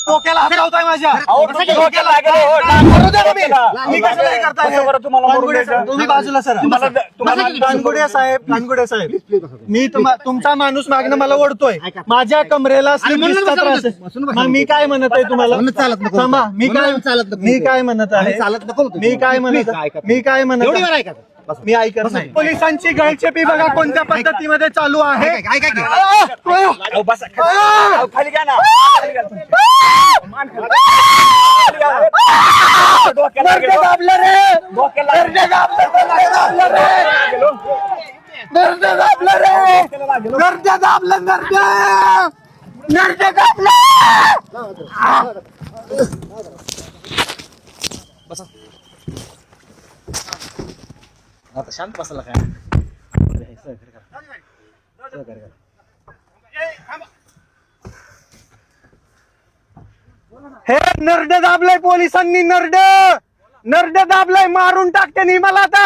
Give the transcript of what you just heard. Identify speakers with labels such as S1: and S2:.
S1: डोक्याला हात लावताय माझ्या
S2: डोक्याला लागेल हो.
S1: मरू द्या मी कशाला हे करताय?
S2: कसं बरं तुम्हाला मरून
S1: कानगुडे
S2: द्यायचं?
S1: साहेब, तुम्ही बाजूला सर. कानगुडे साहेब मी तुमचा माणूस मागणं मला ओढतोय. माझ्या कमरेला slip disc चा त्रास आहे. मग मी काय म्हणत आहे तुम्हाला? थांबा, मी काय म्हणत आहे? मी काय म्हणत मी ऐकत नाही. पोलिसांची गळचेपी बघा कोणत्या पद्धतीमध्ये चालू आहे.
S2: अहो, बसा खाली. अहो, खाली घ्या ना. खाली घ्या. मान खाली. खाली घ्या. डोक्याला लागेल हो. डोक्याला लागेल. आता शांत बसला काय?
S1: हे नरड दाबलंय पोलिसांनी. नरड दाबलंय. मारून टाकते नी मला आता.